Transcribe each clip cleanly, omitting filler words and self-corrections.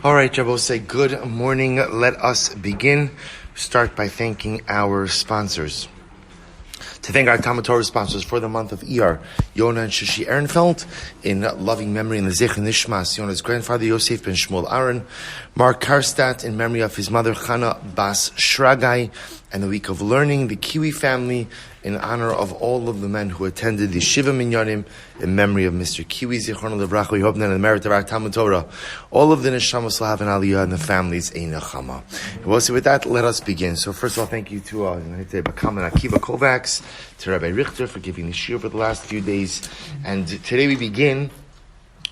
All right, Jabbo, say good morning. Let us begin. Start by thanking our sponsors. To thank our Talmud Torah sponsors for the month of Iyar, Yona Shushie Ehrenfeld, in loving memory in the nishmas, Yona's grandfather Yosef ben Shmuel Aron, Marc Karstaedt in memory of his mother Chana Bat Shraggai, and the week of learning, the Kiwi family, in honor of all of the men who attended the Shiva Minyanim, in memory of Mr. Kiwi Zichron Lebracha. We hope that in the merit of our Talmud Torah, all of the nishmas will have an aliyah and the families a nechama. Well, so with that, let us begin. So first of all, thank you to Bakam and Akiva Kovacs, to Rabbi Richter for giving the shiur for the last few days. And today we begin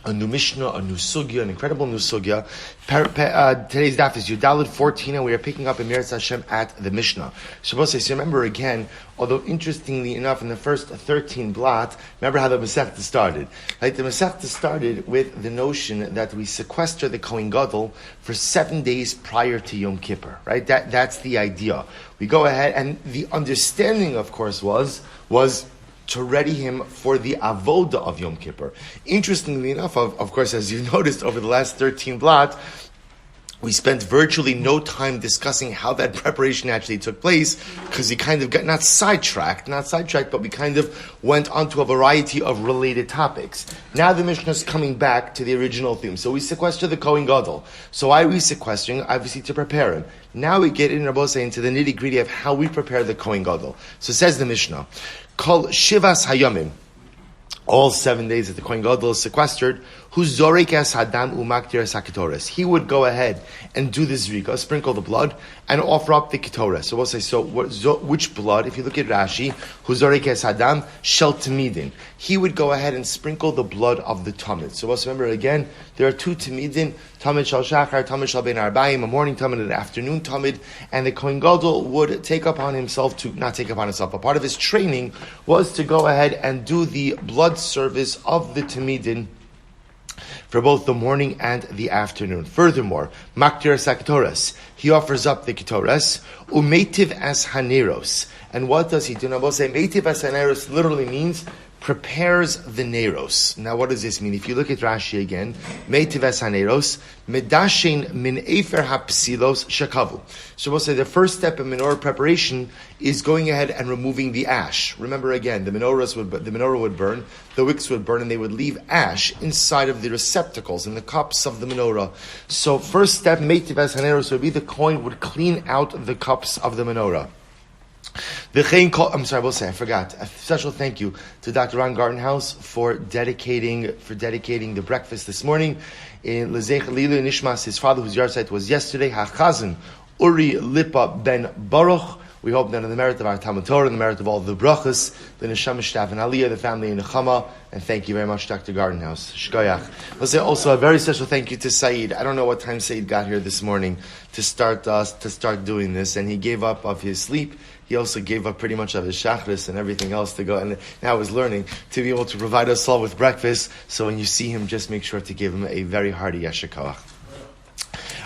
a new Mishnah, a new Sugya, an incredible new Sugya. Today's daf is Yudalid 14, and we are picking up in Meretz Hashem at the Mishnah. So remember again, although interestingly enough, in the first 13 blot, remember how the Masechta started. Right? The Masechta started with the notion that we sequester the Kohen Gadol for 7 days prior to Yom Kippur. Right? That's the idea. We go ahead, and the understanding, of course, was to ready him for the avoda of Yom Kippur. Interestingly enough, of course, as you noticed over the last 13 blot, we spent virtually no time discussing how that preparation actually took place, because he kind of got not sidetracked, but we kind of went on to a variety of related topics. Now the Mishnah is coming back to the original theme. So we sequester the Kohen Gadol. So why are we sequestering? Obviously to prepare him. Now we get in Rabbosai into the nitty gritty of how we prepare the Kohen Gadol. So says the Mishnah, Kol Shivas Hayomim, all 7 days that the Kohen Gadol is sequestered, who's zorek es hadam umaktir es hakitores. He would go ahead and do the zrika, sprinkle the blood, and offer up the kitores. So we'll say, which blood? If you look at Rashi, who's zorek es hadam shel tamidin. He would go ahead and sprinkle the blood of the tamid. So we'll remember again, there are two tamidin, tamid shel shachar, tamid shel ben arbaim, a morning tamid and an afternoon tamid, and the Kohen Gadol would not take upon himself, but part of his training was to go ahead and do the blood service of the tamidin for both the morning and the afternoon. Furthermore, maktir saktoras, he offers up the kitores, umeitiv as haneros. And what does he do? Now, we'll say meitiv as haneros literally means prepares the neros. Now, what does this mean? If you look at Rashi again, meitiv as haneros, medashin min efer hapsilos shakavu. So we'll say the first step in menorah preparation is going ahead and removing the ash. Remember again, the menorah would burn, the wicks would burn, and they would leave ash inside of the receptacles in the cups of the menorah. So first step, meitiv as haneros, would be the Kohen would clean out the cups of the menorah. I forgot. A special thank you to Dr. Ron Gartenhouse for dedicating the breakfast this morning. In Lezech Lilu Nishmas, his father, whose yahrzeit was yesterday, Hachazan Uri Lipa ben Baruch. We hope that in the merit of our Talmud Torah, in the merit of all the brachas, the neshama shtaf and aliyah, the family in nechama, and thank you very much, Dr. Gartenhouse. Shkoyach. Let's say also a very special thank you to Saeed. I don't know what time Saeed got here this morning to start doing this, and he gave up of his sleep. He also gave up pretty much of his shachris and everything else to go, and now he's learning to be able to provide us all with breakfast. So when you see him, just make sure to give him a very hearty yasher koach.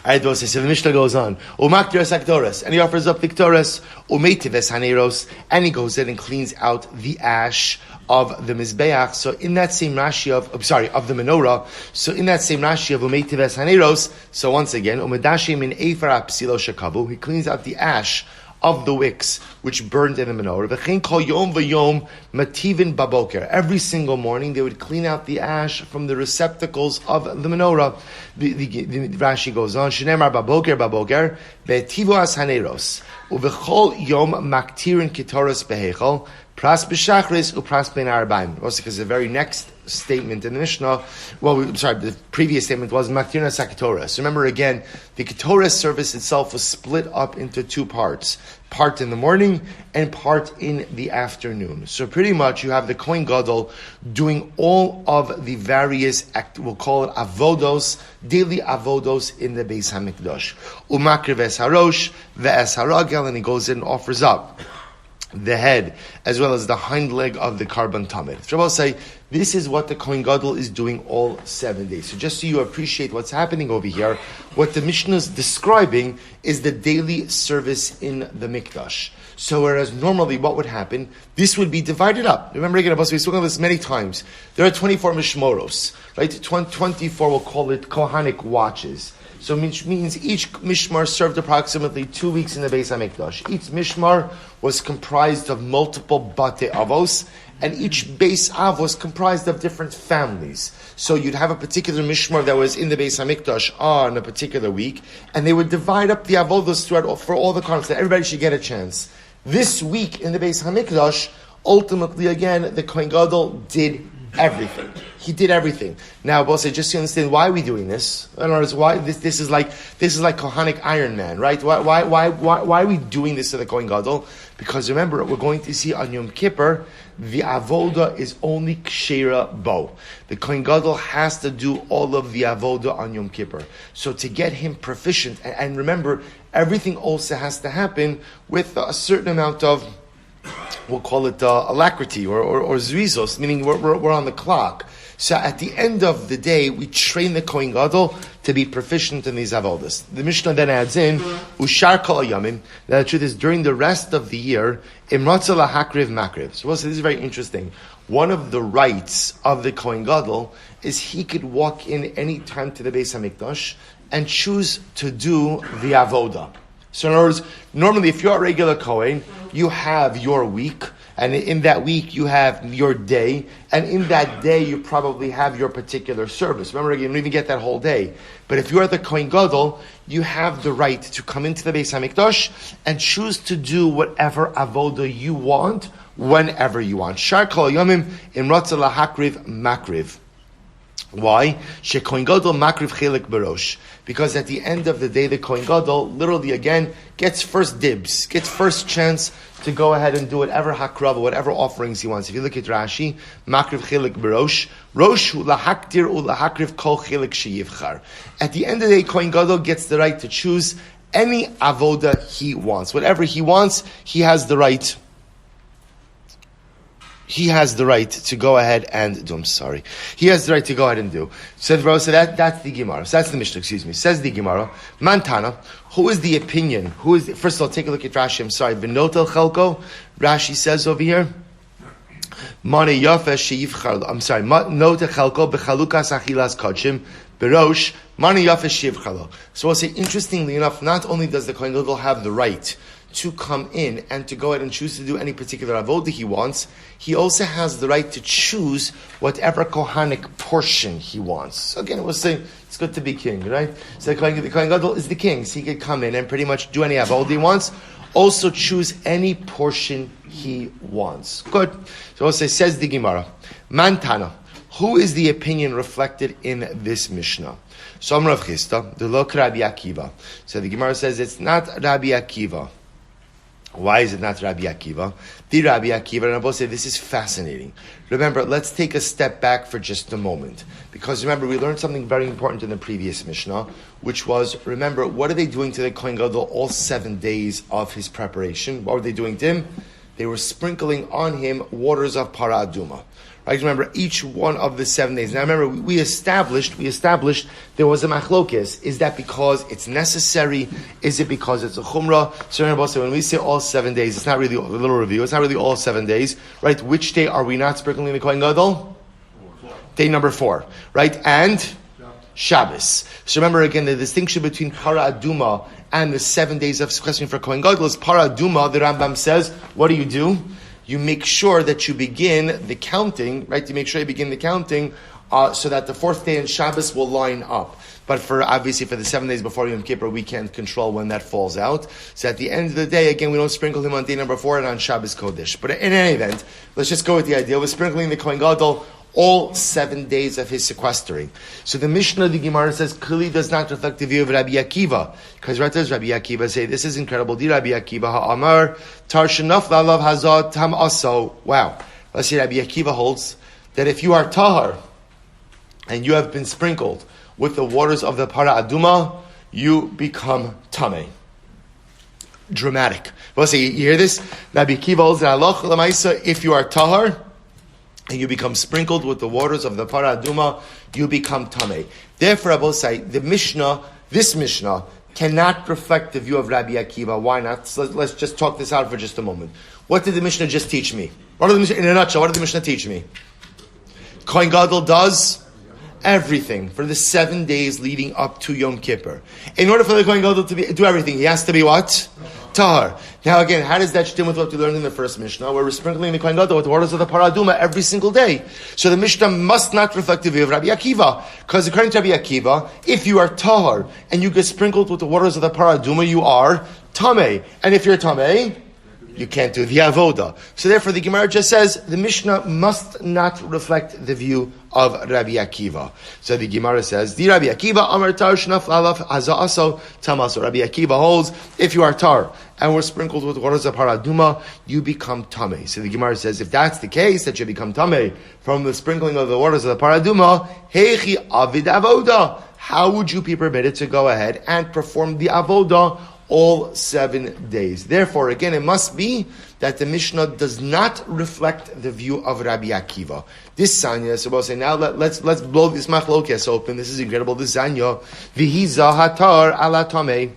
Alright, so the Mishnah goes on. Umaktir es haktoras, and he offers up the ktoras, umeitiv es haneros, and he goes in and cleans out the ash of the mizbeach. So in that same Rashi of the menorah. So in that same Rashi of umeitiv es haneros. So once again, umedashim min efer hapsilo shakavu, he cleans out the ash of the wicks which burned in the menorah. V'chein kol yom v'yom mativin baboker. Every single morning they would clean out the ash from the receptacles of the menorah. The Rashi goes on, Shenemar baboker ve'tivu as haneros uv'chol yom maktirin kitoros behechol pras b'shachris upras ben arbaim. Also, because the very next statement in the Mishnah, the previous statement was Maktirna Sakitoras. Remember again, the Ketoras service itself was split up into two parts. Part in the morning and part in the afternoon. So pretty much you have the Kohen Gadol doing all of the various, we'll call it avodos, daily avodos in the Beis HaMikdash. Umakriv es harosh, ve'es haragel, and he goes in and offers up the head, as well as the hind leg of the carbon tamid. So I'll say, This is what the Kohen Gadol is doing all 7 days. So just so you appreciate what's happening over here, what the Mishnah is describing is the daily service in the Mikdash. So whereas normally what would happen, this would be divided up. Remember again, we've spoken of this many times. There are 24 mishmoros, right? 24, we'll call it Kohanic watches. So which means each mishmar served approximately 2 weeks in the Beis HaMikdash. Each mishmar was comprised of multiple bate avos, and each Beis Av was comprised of different families. So you'd have a particular mishmar that was in the Beis HaMikdash on a particular week, and they would divide up the avodos throughout for all the conference, so everybody should get a chance. This week in the Beis HaMikdash, ultimately again, the Kohen Gadol did everything. He did everything. Now, we'll say, just to understand why are we doing this? In other words, why this is like Kohanic Iron Man, right? Why are we doing this to the Kohen Gadol? Because remember, we're going to see on Yom Kippur, the avoda is only kshera bo. The Kohen Gadol has to do all of the avoda on Yom Kippur. So to get him proficient, and remember, everything also has to happen with a certain amount of, we'll call it alacrity or zuizos, meaning we're on the clock. So at the end of the day, we train the Kohen Gadol to be proficient in these avodas. The Mishnah then adds in, Ushar kol yamim, that the truth is during the rest of the year, imratza lahakriv makriv. So this is very interesting. One of the rights of the Kohen Gadol is he could walk in any time to the Beis HaMikdash and choose to do the avoda. So in other words, normally if you're a regular Kohen, you have your week, and in that week you have your day, and in that day you probably have your particular service. Remember, you don't even get that whole day. But if you are the Kohen Gadol, you have the right to come into the Beis HaMikdash and choose to do whatever avoda you want, whenever you want. Shar kol yomim imratza lahakriv makriv. Why? Shekohen Gadol makriv chelik barosh. Because at the end of the day, the Kohen Gadol literally again gets first dibs, gets first chance to go ahead and do whatever hakrav, whatever offerings he wants. If you look at Rashi, makriv chelik barosh, rosh hu lahakdir u lahakriv kol chelik sheyivchar. At the end of the day, Kohen Gadol gets the right to choose any avoda he wants. Whatever he wants, he has the right. He has the right to go ahead and do. He has the right to go ahead and do. So that's the Gemara. So that's the Mishnah, Says the Gemara, Mantana, who is the opinion? First of all, take a look at Rashi. V'notel chelko. Rashi says over here, Mane yafe sheyivchar. Notel chelko b'chalukas achilas kodshim berosh. Mane yafe sheyivchar. So we'll say, interestingly enough, not only does the Kohen Gadol have the right to come in and to go ahead and choose to do any particular avodah he wants, he also has the right to choose whatever Kohanic portion he wants. So again, we'll say, it's good to be king, right? So the Kohen Gadol is the king, so he could come in and pretty much do any avodah he wants, also choose any portion he wants. Good. So we'll say, says the Gemara, Mantana, who is the opinion reflected in this Mishnah? So Amar Rav Chisda, the Lok Rabbi Akiva. So the Gemara says it's not Rabbi Akiva. Why is it not Rabbi Akiva? The Rabbi Akiva, and I will say this is fascinating. Remember, let's take a step back for just a moment. Because remember, we learned something very important in the previous Mishnah, which was, remember, what are they doing to the Kohen Gadol all 7 days of his preparation? What were they doing to him? They were sprinkling on him waters of para aduma. Right? Remember, each one of the 7 days. Now remember, we established there was a machlokes. Is that because it's necessary? Is it because it's a chumrah? So remember, when we say all 7 days, it's not really a little review. It's not really all 7 days, right? Which day are we not sprinkling the Kohen Gadol? Day number 4, right? And Shabbos. So remember again, the distinction between para aduma and the 7 days of sequestering for Kohen Gadol is para aduma. The Rambam says, what do? You make sure that you begin the counting, right? You make sure you begin the counting so that the 4th day in Shabbos will line up. But obviously for the 7 days before Yom Kippur, we can't control when that falls out. So at the end of the day, again, we don't sprinkle him on day number 4 and on Shabbos Kodesh. But in any event, let's just go with the idea. We're sprinkling the Kohen Gadol all 7 days of his sequestering. So the Mishnah of the Gemara says clearly does not reflect the view of Rabbi Akiva. Because right there's Rabbi Akiva say, this is incredible. Di Rabbi Akiva ha'amar tar shenaf lalav hazot tam aso. Wow. Let's see, Rabbi Akiva holds that if you are tahar and you have been sprinkled with the waters of the para aduma, you become tameh. Dramatic. Well, see, you hear this? Rabbi Akiva holds that if you are tahar and you become sprinkled with the waters of the para aduma, you become tamei. Therefore, Abosai, this Mishnah, cannot reflect the view of Rabbi Akiva. Why not? So let's just talk this out for just a moment. What did the Mishnah just teach me? In a nutshell, what did the Mishnah teach me? Kohen Gadol does everything for the 7 days leading up to Yom Kippur. In order for the Kohen Gadol to do everything, he has to be what? Tahar. Now again, how does that stem with what we learned in the first Mishnah, where we're sprinkling the Kohen Gadol with the waters of the Para Aduma every single day? So the Mishnah must not reflect the view of Rabbi Akiva, because according to Rabbi Akiva, if you are Tahar and you get sprinkled with the waters of the Para Aduma, you are Tamei. And if you're Tamei, you can't do the avoda. So therefore the Gemara just says the Mishnah must not reflect the view of Rabbi Akiva. So the Gemara says, the Rabbi Akiva Amar Tar Shnaf Alaf Hazaaso Tamaso. Rabbi Akiva holds, if you are tar and we're sprinkled with waters of paraduma, you become tamei. So the Gemara says, if that's the case, that you become tamei from the sprinkling of the waters of the paraduma, heichi avid avoda. How would you be permitted to go ahead and perform the avoda all 7 days? Therefore, again, it must be that the Mishnah does not reflect the view of Rabbi Akiva. This Sanya, so we'll say, now let's blow this machlokes open. This is incredible. This Sanya, vihi zahatar ala tamei.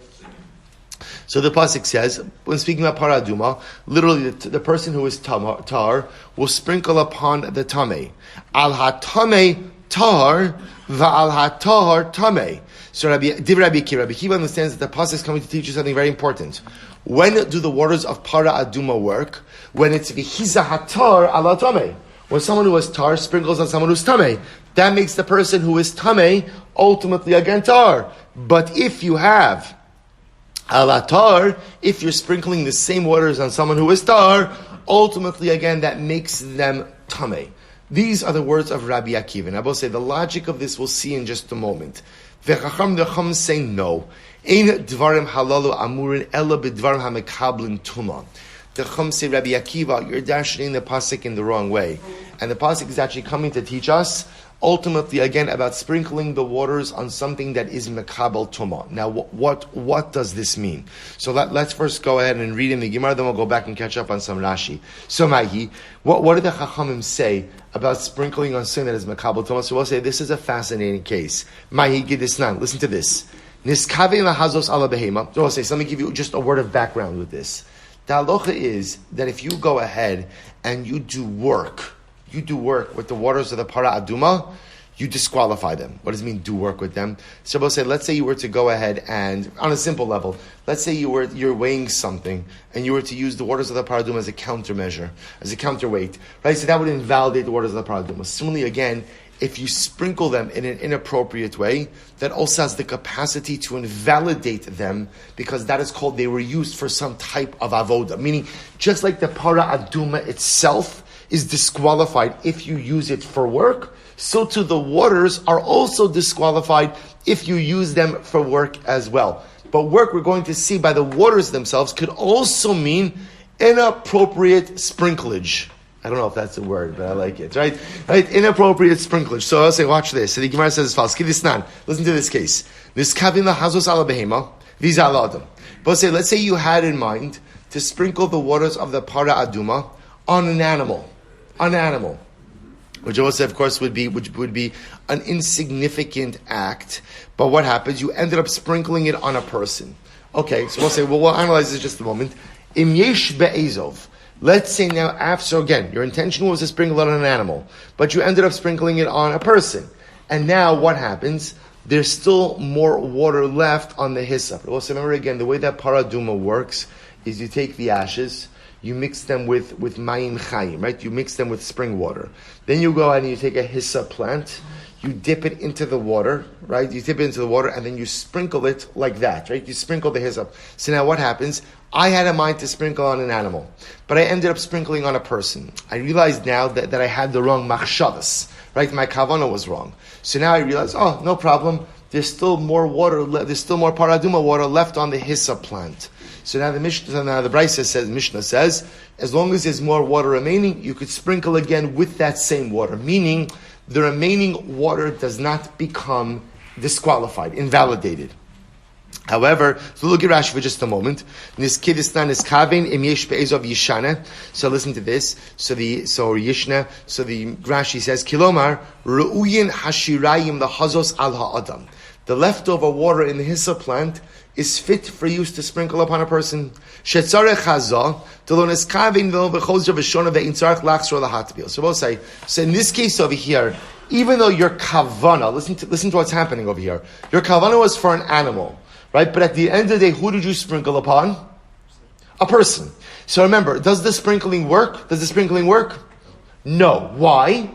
So the pasuk says, when speaking about paraduma, literally the person who is tar will sprinkle upon the tamei. Al ha-tamei tar va'al ha-tahar tamei. So Rabbi Akiva understands that the pasuk is coming to teach you something very important. When do the waters of para aduma work? When it's v'hiza hatar ala tamei. When someone who is tar sprinkles on someone who's tamei, that makes the person who is tamei ultimately again tar. But if you have ala tar, if you're sprinkling the same waters on someone who is tar, ultimately again that makes them tamei. These are the words of Rabbi Akiva. And I will say the logic of this we'll see in just a moment. The Chacham say no. Ein dvarim halalu amurin ela b'dvarim hamekablin tuma. The Chacham say, Rabbi Akiva, you're dashing the pasuk in the wrong way, and the pasuk is actually coming to teach us ultimately again about sprinkling the waters on something that is mekabel tuma. Now, what does this mean? So let's first go ahead and read in the Gemara, then we'll go back and catch up on some Rashi. So, Mahi, what did the Chachamim say about sprinkling on sin that is mekabel tuma? So we'll say this is a fascinating case. Mahi gidisnan. Listen to this. Niskave lahazos ala behema. So we'll say, so let me give you just a word of background with this. The halacha is that if you go ahead and you do work with the waters of the para aduma, you disqualify them. What does it mean, do work with them? So we'll say, let's say you were to go ahead and, on a simple level, let's say you're weighing something and you were to use the waters of the para aduma as a countermeasure, as a counterweight, right? So that would invalidate the waters of the para aduma. Similarly, again, if you sprinkle them in an inappropriate way, that also has the capacity to invalidate them, because that is called, they were used for some type of avoda. Meaning, just like the para aduma itself is disqualified if you use it for work, so too the waters are also disqualified if you use them for work as well. But work, we're going to see by the waters themselves, could also mean inappropriate sprinklage. I don't know if that's a word, but I like it, right? Inappropriate sprinklage. So I'll say, watch this. So the Gemara says, listen to this case. Niskavin lahazos ala behema, viza ala adam. But say, let's say you had in mind to sprinkle the waters of the para aduma on an animal, which also, of course, would be an insignificant act. But what happens? You ended up sprinkling it on a person. Okay, so we'll say, we'll analyze this just a moment. Im yesh be'ezov. Let's say now, after, again, your intention was to sprinkle it on an animal, but you ended up sprinkling it on a person. And now what happens? There's still more water left on the hyssop. Also, remember again, the way that paraduma works is you take the ashes, you mix them with mayim chayim, right? You mix them with spring water. Then you go ahead and you take a hyssop plant, you dip it into the water, right? You dip it into the water and then you sprinkle it like that, right? You sprinkle the hyssop. So now what happens? I had a mind to sprinkle on an animal, but I ended up sprinkling on a person. I realized now that I had the wrong machshavas, right? My kavanah was wrong. So now I realize, no problem. There's still more water. There's still more paraduma water left on the hyssop plant. So now the Mishnah says, as long as there's more water remaining, you could sprinkle again with that same water. Meaning, the remaining water does not become disqualified, invalidated. However, so look at Rashi for just a moment. So listen to this. So the Rashi says, Kilomar ru'uyin hashirayim lahazos al ha'adam. The leftover water in the hyssop plant is fit for use to sprinkle upon a person. So both say, so in this case over here, even though your kavana, listen to what's happening over here. Your kavana was for an animal, right? But at the end of the day, who did you sprinkle upon? A person. So remember, does the sprinkling work? No. Why?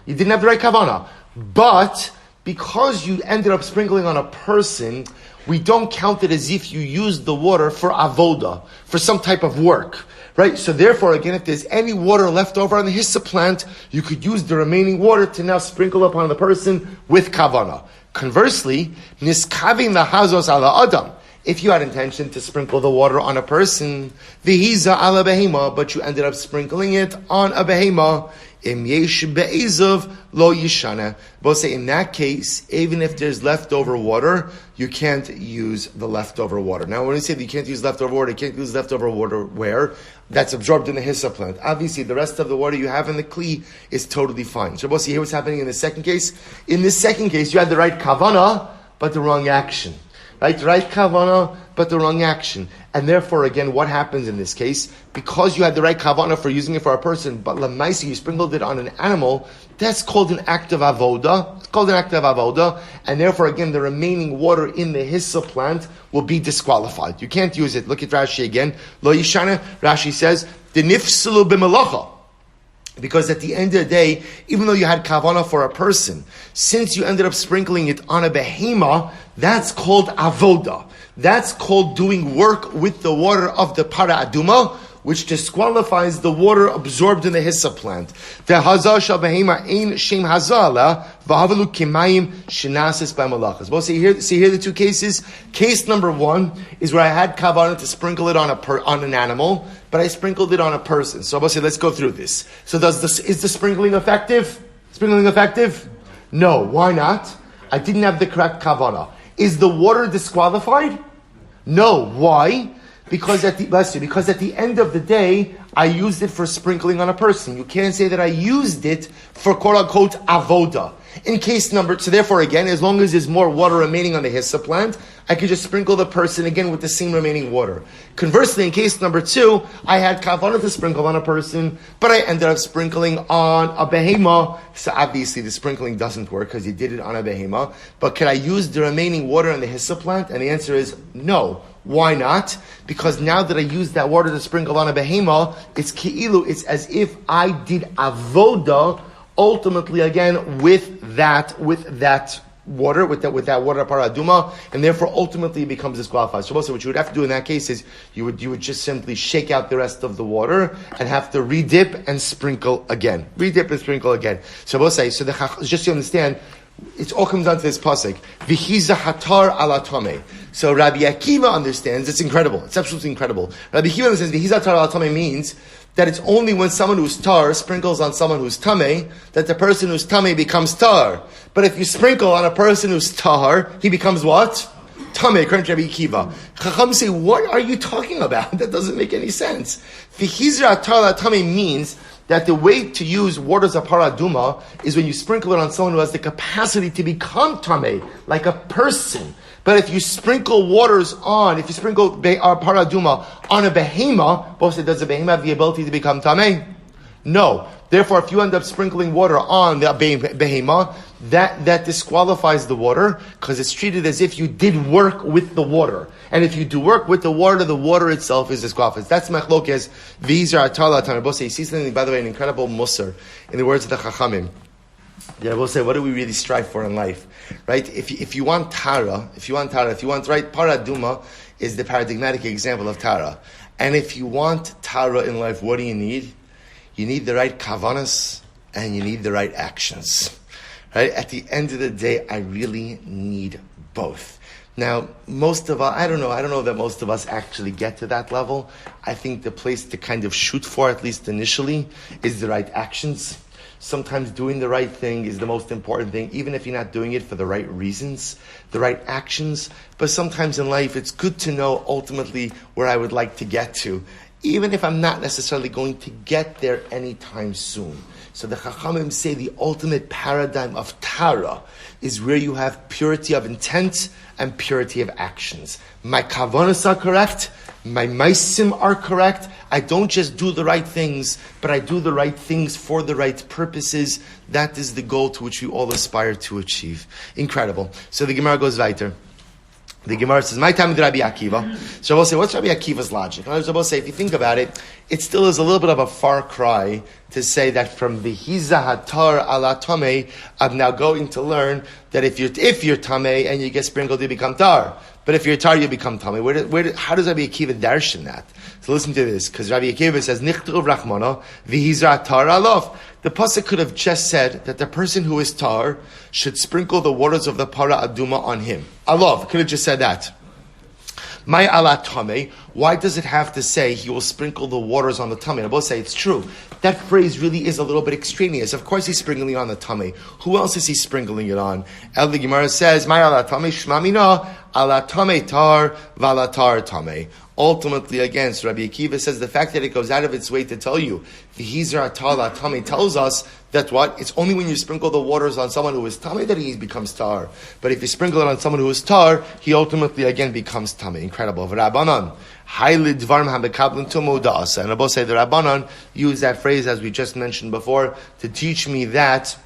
You didn't have the right kavana. But because you ended up sprinkling on a person, we don't count it as if you used the water for avoda, for some type of work, right? So therefore, again, if there's any water left over on the hyssop plant, you could use the remaining water to now sprinkle upon the person with kavana. Conversely, niskavin lahazos ala adam. If you had intention to sprinkle the water on a person, vihiza ala behema, but you ended up sprinkling it on a behema, im yesh be'ezov lo yishana. Both say in that case, even if there's leftover water, you can't use the leftover water. Now, when we say that you can't use leftover water, you can't use leftover water where? That's absorbed in the hyssop plant. Obviously, the rest of the water you have in the kli is totally fine. So, both see here what's happening in the second case. In this second case, you had the right kavana, but the wrong action. Right kavana, but the wrong action. And therefore, again, what happens in this case? Because you had the right kavana for using it for a person, but lamaisi, you sprinkled it on an animal, that's called an act of avoda. It's called an act of avoda. And therefore, again, the remaining water in the hyssop plant will be disqualified. You can't use it. Look at Rashi again. Lo yishana, Rashi says, denifsulu b'melacha. Because at the end of the day, even though you had kavana for a person, since you ended up sprinkling it on a behema, that's called avoda. That's called doing work with the water of the para aduma, which disqualifies the water absorbed in the hyssop plant. The hazah shal behema ein shem hazah v'havalu kemayim shenasis b'malachas. Well, see here the two cases. Case number one is where I had kavana to sprinkle it on an animal, but I sprinkled it on a person. So I'll say, let's go through this. So is the sprinkling effective? No. Why not? I didn't have the correct kavana. Is the water disqualified? No. Why? Because at the end of the day, I used it for sprinkling on a person. You can't say that I used it for quote unquote avoda. In case number, so therefore again, as long as there's more water remaining on the hyssop plant, I could just sprinkle the person again with the same remaining water. Conversely, in case number two, I had kavanah to sprinkle on a person, but I ended up sprinkling on a behema. So obviously the sprinkling doesn't work because you did it on a behema. But can I use the remaining water in the hyssop plant? And the answer is no. Why not? Because now that I used that water to sprinkle on a behema, it's ki'ilu, it's as if I did avoda, ultimately again with that water, with that water paraduma, and therefore ultimately it becomes disqualified. So also what you would have to do in that case is you would just simply shake out the rest of the water and have to redip and sprinkle again. So both say, so just so you understand, it all comes down to this pasuk. V'hiza hatar ala tameh. So Rabbi Akiva understands, it's incredible. It's absolutely incredible. Rabbi Akiva understands v'hiza hatar ala tameh means that it's only when someone who's tar sprinkles on someone who's tameh that the person who's tameh becomes tar. But if you sprinkle on a person who's tar, he becomes what? Tameh, according to Rabbi Akiva. Chacham say, what are you talking about? That doesn't make any sense. V'hiza hatar ala tameh means that the way to use waters of paraduma is when you sprinkle it on someone who has the capacity to become tameh, like a person. But if you sprinkle paraduma on a behema, both say, does a behema have the ability to become tameh? No. Therefore, if you end up sprinkling water on the behema, that disqualifies the water because it's treated as if you did work with the water. And if you do work with the water itself is disqualified. That's machlokes. These are atala tameh. Both say, you see something, by the way, an incredible musar in the words of the Chachamim. Yeah, we'll say, what do we really strive for in life, right? If you want right, paraduma is the paradigmatic example of tara. And if you want tara in life, what do you need? You need the right kavanas and you need the right actions, right? At the end of the day, I really need both. Now, most of us, I don't know that most of us actually get to that level. I think the place to kind of shoot for, at least initially, is the right actions. Sometimes doing the right thing is the most important thing, even if you're not doing it for the right reasons, the right actions. But sometimes in life, it's good to know ultimately where I would like to get to, even if I'm not necessarily going to get there anytime soon. So the Chachamim say the ultimate paradigm of Tara is where you have purity of intent and purity of actions. My kavanas are correct, my maisim are correct. I don't just do the right things, but I do the right things for the right purposes. That is the goal to which we all aspire to achieve. Incredible. So the Gemara goes weiter. The Gemara says, "My time with Rabbi Akiva." So we'll say, what's Rabbi Akiva's logic? And we'll say, if you think about it, it still is a little bit of a far cry to say that from the Hiza Hatar ala Tameh, I'm now going to learn that if you're Tameh and you get sprinkled, you become Tar. But if you're Tar, you become Tameh. How does Rabbi Akiva darshan that? So listen to this, because Rabbi Akiva says, "Nichtuv Rachmana v'Hiza Tar alof." The pasuk could have just said that the person who is tar should sprinkle the waters of the para aduma on him. Alof could have just said that. My ala tame. Why does it have to say he will sprinkle the waters on the tummy? I both say it's true. That phrase really is a little bit extraneous. Of course he's sprinkling it on the tummy. Who else is he sprinkling it on? The Gemara says, "My ala tame shmamina ala tame tar vala tar tame." Ultimately, again, so Rabbi Akiva says the fact that it goes out of its way to tell you the Hizra Tala Tame tells us that what? It's only when you sprinkle the waters on someone who is Tame that he becomes tar. But if you sprinkle it on someone who is tar, he ultimately again becomes Tame. Incredible. Rabbanan. And Rabbi say the Rabbanan use that phrase as we just mentioned before to teach me the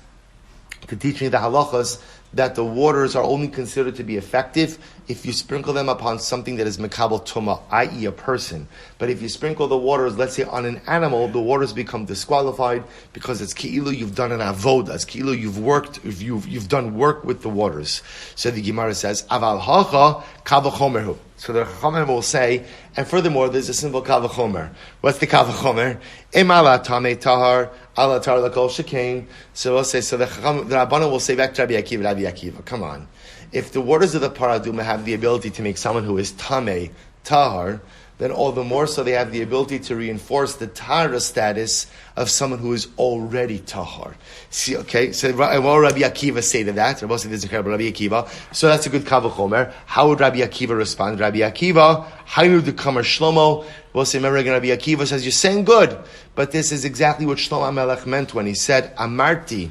halachas that the waters are only considered to be effective if you sprinkle them upon something that is mekabel tuma, i.e. a person. But if you sprinkle the waters, let's say on an animal, the waters become disqualified because it's ki'ilu you've done an avodah, it's ki'ilu you've done work with the waters. So the Gemara says, aval hacha kavachomerhu. So the Chachamim will say, and furthermore, there's a simple kavachomer. What's the kavachomer? Im ala tamei tahar, ala tar lakol shekain. So we'll say, so the Rabbanan will say back to Rabbi Akiva, come on. If the waters of the paraduma have the ability to make someone who is tamei, tahar, then all the more so they have the ability to reinforce the tahara status of someone who is already tahar. See, okay, so what will Rabbi Akiva say to that? Rabbi say this is incredible, Rabbi Akiva. So that's a good kavachomer. How would Rabbi Akiva respond? Rabbi Akiva, Hainu de Kamar Shlomo. We'll say, remember, Rabbi Akiva says, you're saying good, but this is exactly what Shlomo HaMelech meant when he said, Amarti,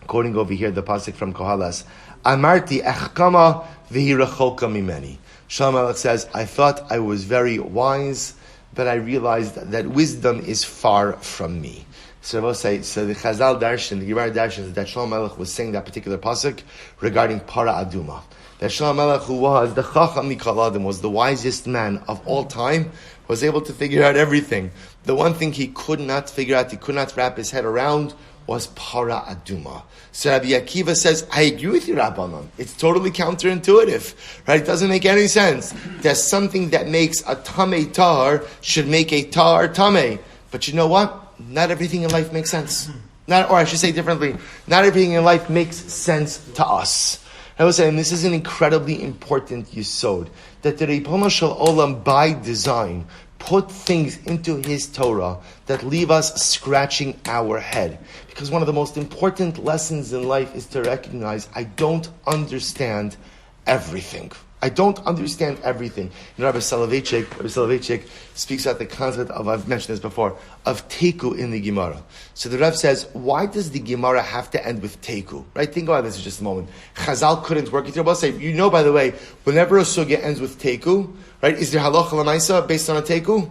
quoting over here the pasuk from Kohalas, Amarti echkama v'hi recholka mimeni. Shlomo HaMelech says, I thought I was very wise, but I realized that wisdom is far from me. So we'll say, so the Chazal Darshan, the Gemara Darshan, is that Shlomo HaMelech was saying that particular pasuk regarding Para Aduma. That Shlomo HaMelech, who was the Chacham Mikol Adam, was the wisest man of all time, was able to figure out everything. The one thing he could not figure out, he could not wrap his head around, was Para Aduma. So Rabbi Akiva says, I agree with you, Rabbanan. It's totally counterintuitive, right? It doesn't make any sense. There's something that makes a Tamei Tahar should make a Tahar Tamei. But you know what? Not everything in life makes sense. Or I should say differently, not everything in life makes sense to us. I was saying this is an incredibly important yesod, that the Ribono Shel Olam by design put things into his Torah that leave us scratching our head. Because one of the most important lessons in life is to recognize I don't understand everything. I don't understand everything. Rabbi Soloveitchik speaks about the concept of, I've mentioned this before, of teku in the Gemara. So the Rav says, why does the Gemara have to end with teku? Right? Think about this for just a moment. Chazal couldn't work it. You'll say, you know, by the way, whenever a sugya ends with teku, right, is there halacha l'maisa based on a teku?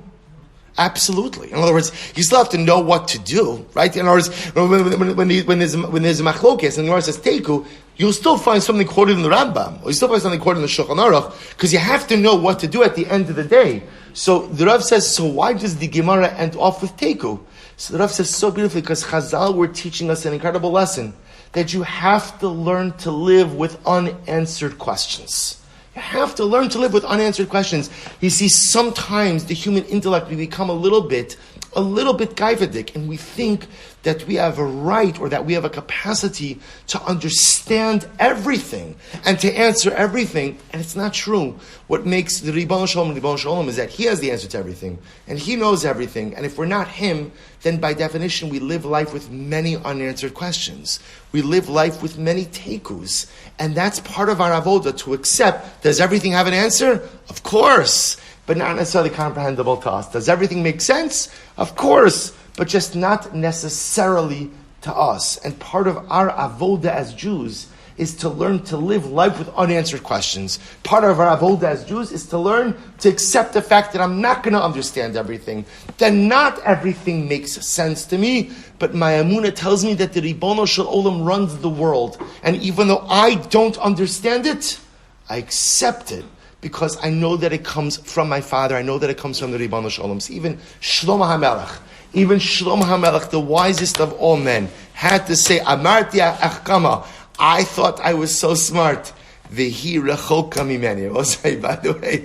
Absolutely. In other words, you still have to know what to do, right? In other words, when there's a machlokes and the Gemara says teku, you'll still find something quoted in the Rambam, or you still find something quoted in the Shulchan Aruch, because you have to know what to do at the end of the day. So the Rav says, so why does the Gemara end off with teku? So the Rav says so beautifully, because Chazal were teaching us an incredible lesson, that you have to learn to live with unanswered questions. You have to learn to live with unanswered questions. You see, sometimes the human intellect, we become a little bit a little bit gaivadik, and we think that we have a right or that we have a capacity to understand everything and to answer everything, and it's not true. What makes the Ribbon Shalom is that he has the answer to everything, and he knows everything, and if we're not him, then by definition we live life with many unanswered questions. We live life with many tekus, and that's part of our avoda, to accept, does everything have an answer? Of course, but not necessarily comprehensible to us. Does everything make sense? Of course, but just not necessarily to us. And part of our avoda as Jews is to learn to live life with unanswered questions. Part of our avoda as Jews is to learn to accept the fact that I'm not going to understand everything, that not everything makes sense to me, but my Amunah tells me that the Ribono Shel Olam runs the world. And even though I don't understand it, I accept it, because I know that it comes from my Father. I know that it comes from the Ribono Shel Olam. So even Shlomo HaMelech, the wisest of all men, had to say, Amarti achkama, I thought I was so smart. V'hi rechoka mimeni. By the way,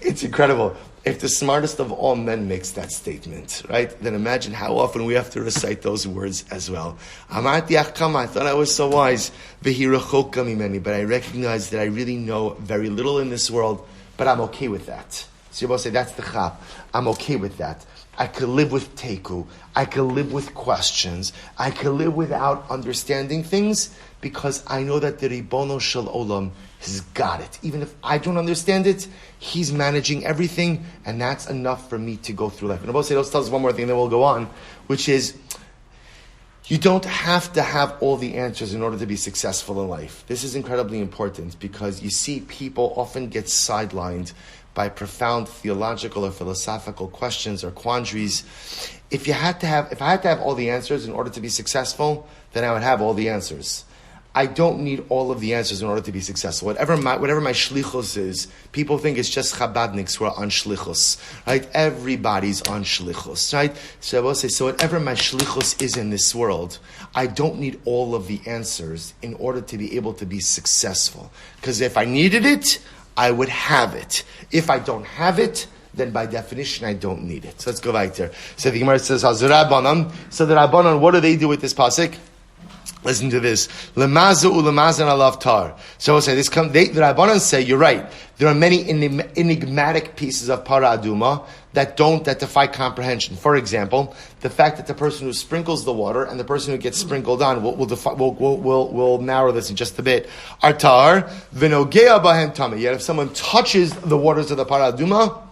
it's incredible. If the smartest of all men makes that statement, right, then imagine how often we have to recite those words as well. Amarti achkama, I thought I was so wise. V'hi rechoka mimeni. But I recognize that I really know very little in this world, but I'm okay with that. So you both say, that's the chap. I'm okay with that. I could live with teku. I could live with questions. I could live without understanding things, because I know that the Ribono Shel Olam has got it. Even if I don't understand it, he's managing everything, and that's enough for me to go through life. And I'll say, let's tell us one more thing, then we'll go on, which is, you don't have to have all the answers in order to be successful in life. This is incredibly important, because you see people often get sidelined by profound theological or philosophical questions or quandaries. If I had to have all the answers in order to be successful, then I would have all the answers. I don't need all of the answers in order to be successful. Whatever my shlichus is, people think it's just Chabadniks who are on shlichus, right? Everybody's on shlichus, right? So I will say, so whatever my shlichus is in this world, I don't need all of the answers in order to be able to be successful. Because if I needed it, I would have it. If I don't have it, then by definition I don't need it. So let's go back there. So the Gemara says, so the Rabbanan, what do they do with this pasuk? Listen to this. Lemazu ulemazan alav tar. So we'll say the Rabbanan say, you're right. There are many enigmatic pieces of para aduma that defy comprehension. For example, the fact that the person who sprinkles the water and the person who gets sprinkled on, we'll narrow this in just a bit. Artar v'nogea bahem tameh. Yet if someone touches the waters of the para aduma,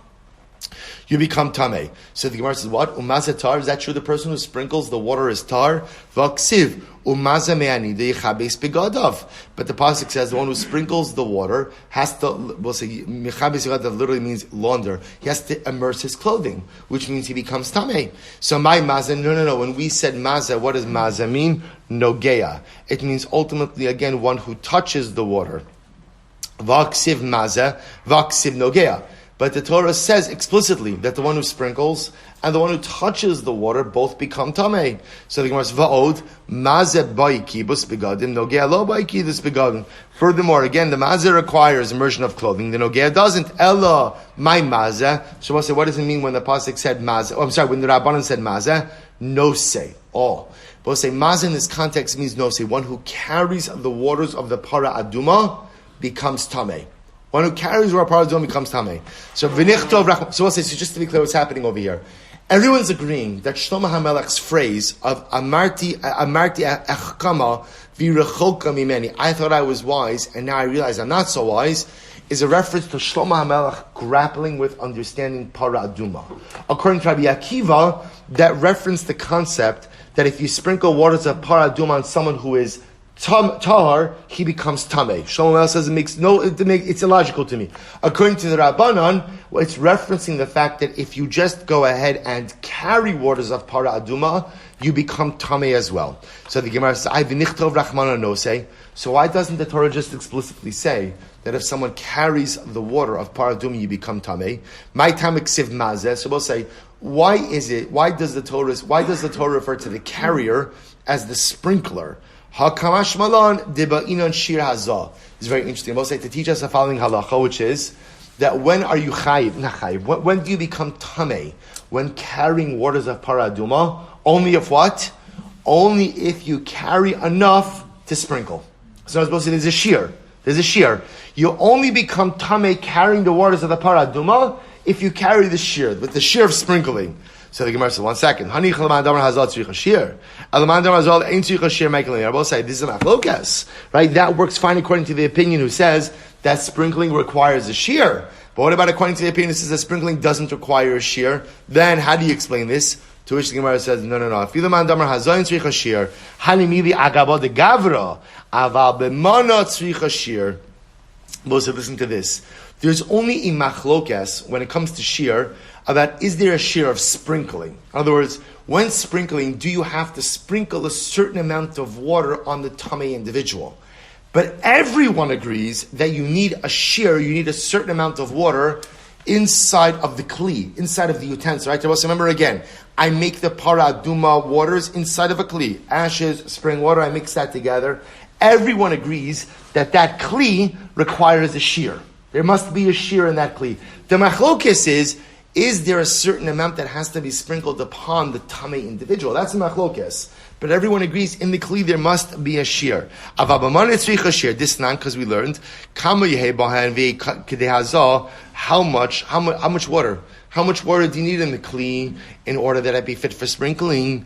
you become tameh. So the Gemara says, what? Umaza tar, is that true? The person who sprinkles the water is tar? V'aksiv, umaza me'ani, de'yichabes begadav. But the pasuk says the one who sprinkles the water has to, we'll say, mechabes begadav literally means launder. He has to immerse his clothing, which means he becomes tameh. So my maza, no. When we said maza, what does maza mean? Nogea. It means ultimately, again, one who touches the water. V'aksiv maza, v'aksiv nogea. But the Torah says explicitly that the one who sprinkles and the one who touches the water both become tamei. So the Gemara says, "Va'od mazeh ba'iki bus begadim nogea lo ba'iki this begadim." Furthermore, again, the mazeh requires immersion of clothing. The nogea doesn't. Ella my mazeh. So we'll say, what does it mean when the pasuk said mazeh? When the Rabbanan said mazeh, no say all. But we'll say mazeh in this context means no say. One who carries the waters of the para aduma becomes tamei. One who carries our paradom becomes tamei. So we'll say, so just to be clear, what's happening over here? Everyone's agreeing that Shlomo HaMelech's phrase of Amarti achkama v'recholka mimeni, I thought I was wise and now I realize I'm not so wise, is a reference to Shlomo HaMelech grappling with understanding para aduma. According to Rabbi Akiva, that referenced the concept that if you sprinkle waters of para aduma on someone who is tahar, he becomes tamei. Shlomo HaMelech says it's illogical to me. According to the Rabbanan, it's referencing the fact that if you just go ahead and carry waters of para aduma, you become tamei as well. So the Gemara says, so why doesn't the Torah just explicitly say that if someone carries the water of para aduma, you become tamei? My tamek siv mazeh. So we'll say, why does the Torah refer to the carrier as the sprinkler? Hakamash malan deba inon shir hazah. It's very interesting. We'll say to teach us the following halacha, which is that when are you chayiv? Not chayiv. When do you become tamei? When carrying waters of para aduma? Only if what? Only if you carry enough to sprinkle. So I was supposed to say there's a shear. There's a shear. You only become tamei carrying the waters of the para aduma if you carry the shear, with the shear of sprinkling. So the Gemara says, 1 second. Hani chalaman damar hazal tzricha shear. Alaman damar hazal ein tzricha shear mekelin. I will say this is a machlokas, right? That works fine according to the opinion who says that sprinkling requires a shear. But what about according to the opinion who says that sprinkling doesn't require a shear? Then how do you explain this? To which the Gemara says, no. If ilaman damar hazal ein tzricha shear, hani mili agaba de gavra, aval b'mana tzricha shear. Most of listen to this. There's only a machlokas when it comes to shear about is there a shear of sprinkling? In other words, when sprinkling, do you have to sprinkle a certain amount of water on the tamei individual? But everyone agrees that you need a shear, you need a certain amount of water inside of the kli, inside of the utensil, right? So remember again, I make the para aduma waters inside of a kli. Ashes, spring water, I mix that together. Everyone agrees that kli requires a shear. There must be a shear in that kli. The machlokes is there a certain amount that has to be sprinkled upon the tamei individual? That's the machlokes. But everyone agrees in the kli there must be a shear. This not because we learned how much water. How much water do you need in the kli in order that it be fit for sprinkling?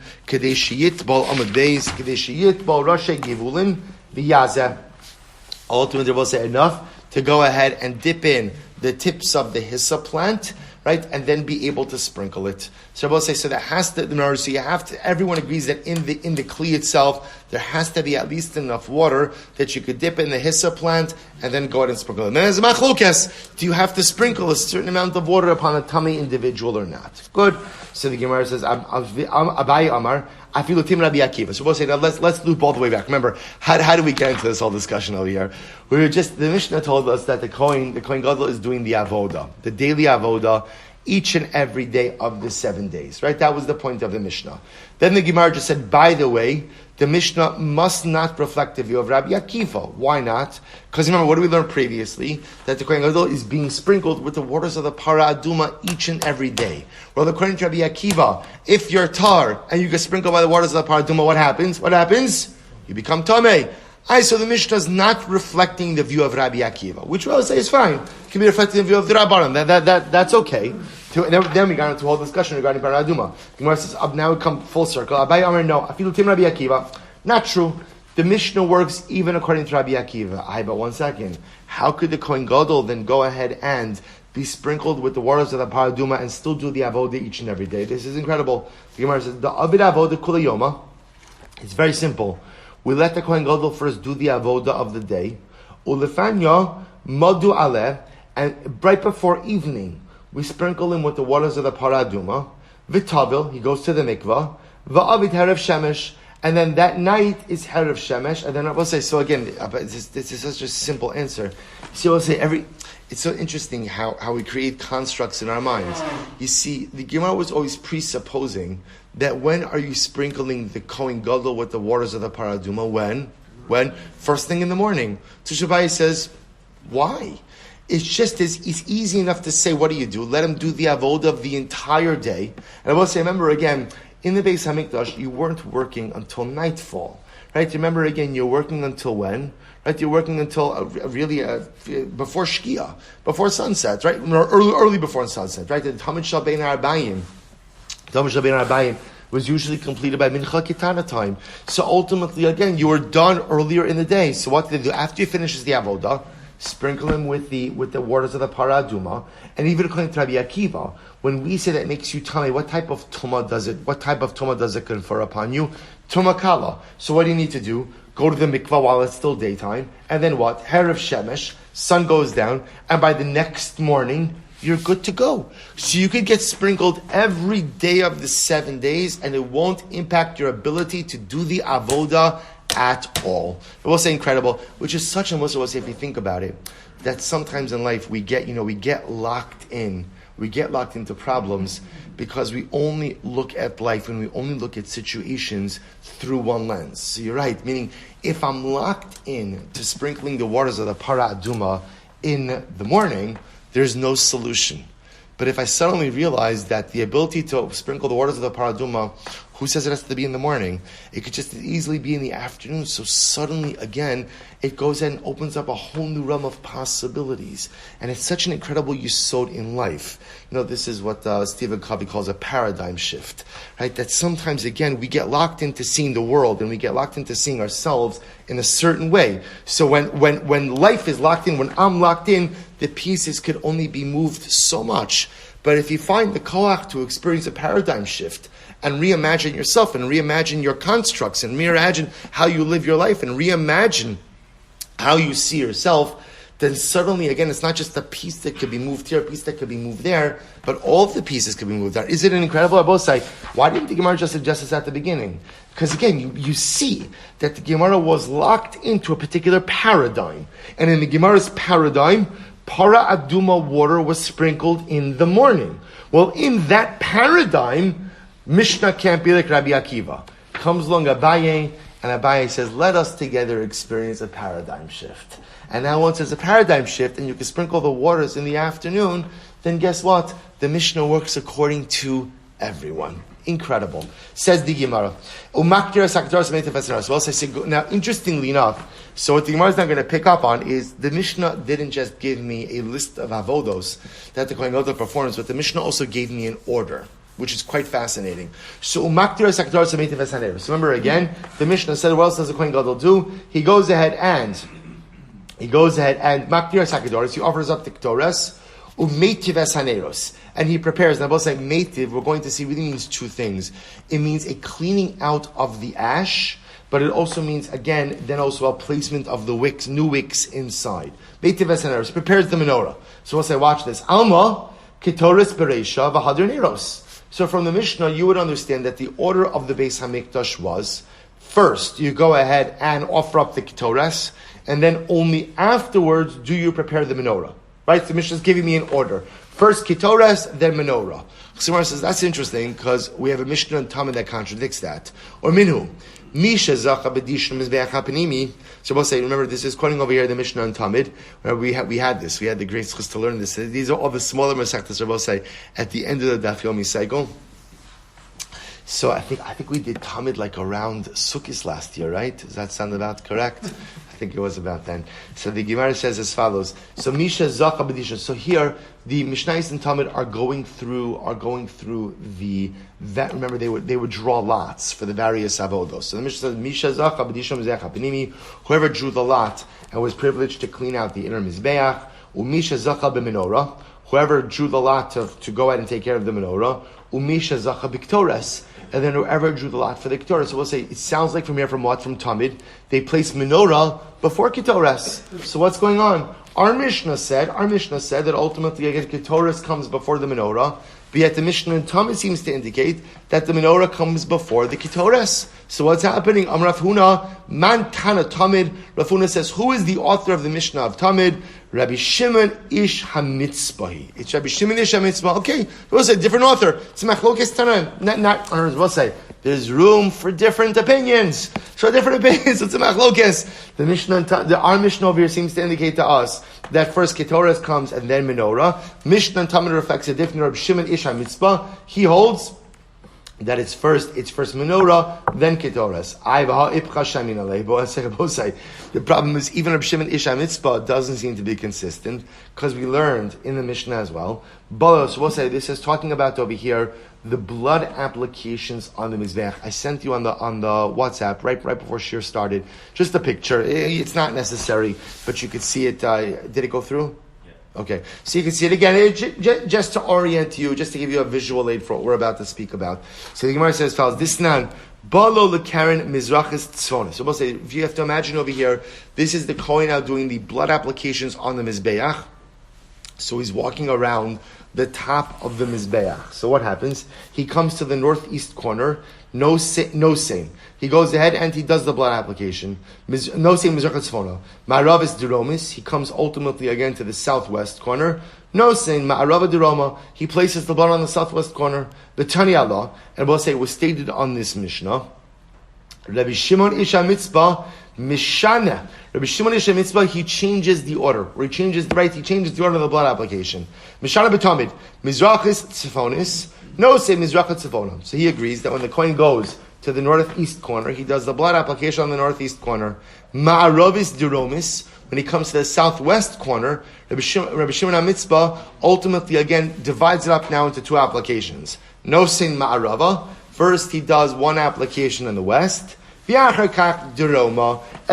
Ultimately, we'll say enough to go ahead and dip in the tips of the hyssop plant, right, and then be able to sprinkle it. So I will say, so that has to, so you have to, everyone agrees that in the kli itself, there has to be at least enough water that you could dip in the hyssop plant and then go ahead and sprinkle it. And then as a machlokas, do you have to sprinkle a certain amount of water upon a tamei individual or not? Good. So the Gemara says, Abai Amar, Afilu Tim Rabbi Akiva. So we'll say, now let's loop all the way back. Remember, how do we get into this whole discussion over here? The Mishnah told us that the Kohen Gadol is doing the avoda, the daily avoda, each and every day of the 7 days, right? That was the point of the Mishnah. Then the Gemara just said, by the way, the Mishnah must not reflect the view of Rabbi Akiva. Why not? Because remember, what did we learn previously? That the Kohen Gadol is being sprinkled with the waters of the para aduma each and every day. Well, according to Rabbi Akiva, if you're tar and you get sprinkled by the waters of the para aduma, what happens? What happens? You become tamei. So the Mishnah is not reflecting the view of Rabbi Akiva, which I would say is fine. It can be reflecting the view of the Rabbanan. That's okay. Then we got into a whole discussion regarding para aduma. Gemara says, now we come full circle. Abai Amar, no. Afilu Tim Rabbi Akiva. Not true. The Mishnah works even according to Rabbi Akiva. But 1 second. How could the Kohen Gadol then go ahead and be sprinkled with the waters of the para aduma and still do the avoda each and every day? This is incredible. The Gemara says, the Avid avoda kula Yoma. It's very simple. We let the Kohen Gadol first do the avoda of the day. Ulefanya madu aleh, and right before evening, we sprinkle him with the waters of the para aduma. V'tavil, he goes to the mikvah. V'avid herav shemesh, and then that night is herav shemesh. And then I will say, so again, this is such a simple answer. So I will say it's so interesting how we create constructs in our minds. You see, the Gemara was always presupposing that when are you sprinkling the Kohen Gadol with the waters of the para aduma? When? First thing in the morning. Tushabai says, why? It's just it's easy enough to say, what do? Let him do the avodah of the entire day. And I will say, remember again, in the Beis HaMikdash, you weren't working until nightfall. Right? Remember again, you're working until when? Right? You're working until before Shkia, before sunset, right? Early before sunset, right? The Tamid Shal Bein Arbayim was usually completed by Mincha Kitana time. So ultimately, again, you were done earlier in the day. So what did they do? After you finishes the avodah, sprinkle him with the waters of the para aduma, and even according to Rabbi Akiva, when we say that it makes you tummy, what type of tumah does it confer upon you? Tumah kala. So what do you need to do? Go to the mikvah while it's still daytime, and then what? Herav shemesh, sun goes down, and by the next morning, you're good to go. So you could get sprinkled every day of the 7 days, and it won't impact your ability to do the avodah at all. It will say incredible, which is such a muscle. If you think about it, that sometimes in life we get locked in. We get locked into problems because we only look at life and we only look at situations through one lens. So you're right, meaning if I'm locked in to sprinkling the waters of the para aduma in the morning, there's no solution. But if I suddenly realize that the ability to sprinkle the waters of the paraduma, who says it has to be in the morning? It could just easily be in the afternoon. So suddenly, again, it goes ahead and opens up a whole new realm of possibilities. And it's such an incredible yesod in life. This is what Stephen Covey calls a paradigm shift, right? That sometimes, again, we get locked into seeing the world and we get locked into seeing ourselves in a certain way. So when life is locked in, when I'm locked in, the pieces could only be moved so much. But if you find the koach to experience a paradigm shift and reimagine yourself and reimagine your constructs and reimagine how you live your life and reimagine how you see yourself, then suddenly, again, it's not just a piece that could be moved here, a piece that could be moved there, but all of the pieces could be moved there. Is it an incredible Abosai? Why didn't the Gemara just suggest this at the beginning? Because again, you see that the Gemara was locked into a particular paradigm. And in the Gemara's paradigm, para aduma water was sprinkled in the morning. Well, in that paradigm, Mishnah can't be like Rabbi Akiva. Comes along Abaye, and Abaye says, let us together experience a paradigm shift. And now once there's a paradigm shift, and you can sprinkle the waters in the afternoon, then guess what? The Mishnah works according to everyone. Incredible. Says the Gemara. Now, interestingly enough, so what the Gemara is not going to pick up on is the Mishnah didn't just give me a list of avodos that the Kohen Gadol performs, but the Mishnah also gave me an order, which is quite fascinating. So remember again, the Mishnah said, what else does the Kohen Gadol do? He goes ahead and maktir sakdoros, he offers up the ktores, umeitiv haneros, and he prepares. And I both say meitiv, we're going to see, really means two things. It means a cleaning out of the ash, but it also means, again, then also a placement of the wicks, new wicks inside. Meitiv haneros, prepares the menorah. So we'll say, watch this. Alma, ketoris bereisha, v'hadir neros. So from the Mishnah, you would understand that the order of the Beis HaMikdash was, first, you go ahead and offer up the ketores, and then only afterwards do you prepare the menorah. Right? The Mishnah is giving me an order. First ketores, then menorah. Chassidus says, that's interesting, because we have a Mishnah and Talmud that contradicts that. Or minhu. Misha zacha b'dishon mizbeach hapanimi. So we'll say, remember, this is quoting over here the Mishnah and Talmud, where we had this. We had the great schus to learn this. These are all the smaller masechtas, we'll say, at the end of the Daf Yomi cycle. So I think we did Talmud like around Sukkot last year, right? Does that sound about correct? I think it was about then. So the Gemara says as follows. So Misha Zacha B'disha. So here the Mishnayos and Talmud are going through that. Remember, they would draw lots for the various avodos. So the Mishnah says Misha Zacha B'disha Mizbeach HaPanimi. Whoever drew the lot and was privileged to clean out the inner mizbeach. Umisha Zacha B'menorah. Whoever drew the lot to go ahead and take care of the menorah. Umisha Zacha B'ktores. And then whoever drew the lot for the ketores. So we'll say, it sounds like from here, from what? From Talmud, they place menorah before ketores. So what's going on? Our Mishnah said that ultimately, again, ketores comes before the menorah, but yet the Mishnah in Talmud seems to indicate that the menorah comes before the ketores. So what's happening? Rav Huna, man Tana Talmud. Rav Huna says, who is the author of the Mishnah of Talmud? Rabbi Shimon Ish HaMitzpahi. It's Rabbi Shimon Ish HaMitzpah. Okay, we'll say different author. It's Machlokes Tana. We'll say there's room for different opinions. So different opinions. It's a Machlokes. The Mishnah, our Mishnah over here seems to indicate to us that first ketores comes and then menorah. Mishnah and Talmud reflects a different. Rabbi Shimon Ish HaMitzpah. He holds that it's first menorah, then ketores. The problem is, even Reb Shimon Ish HaMitzpah doesn't seem to be consistent, because we learned in the Mishnah as well. But we'll say this is talking about over here the blood applications on the mizbeach. I sent you on the WhatsApp right before Shir started just a picture. It's not necessary, but you could see it. Did it go through? Okay, so you can see it again, just to orient you, just to give you a visual aid for what we're about to speak about. So the Gemara says, fellas, this nan, balo lekaren mizrachis tzvonis. So we'll say, if you have to imagine over here, this is the Kohen now doing the blood applications on the mizbeach. So he's walking around the top of the mizbeach. So what happens? He comes to the northeast corner, no same. He goes ahead and he does the blood application. No same mizrachas tzvona. Ma'aravis deromis. He comes ultimately again to the southwest corner. No same ma'arava deroma. He places the blood on the southwest corner. The Tani Allah, and we'll say it was stated on this Mishnah Rabbi Shimon Ish HaMitzvah Mishana. Rabbi Shimon Ish HaMitzvah, he changes the order, or he changes the order of the blood application. Mishana B'Tamid, Mizrachis Tzifonis, no say Mizrachis Tzifonim. So he agrees that when the kohen goes to the northeast corner, he does the blood application on the northeast corner. Ma'arovis Duromis, when he comes to the southwest corner, Rabbi Shimon HaMitzvah ultimately again divides it up now into two applications. No sin Ma'arava, first he does one application in the west, and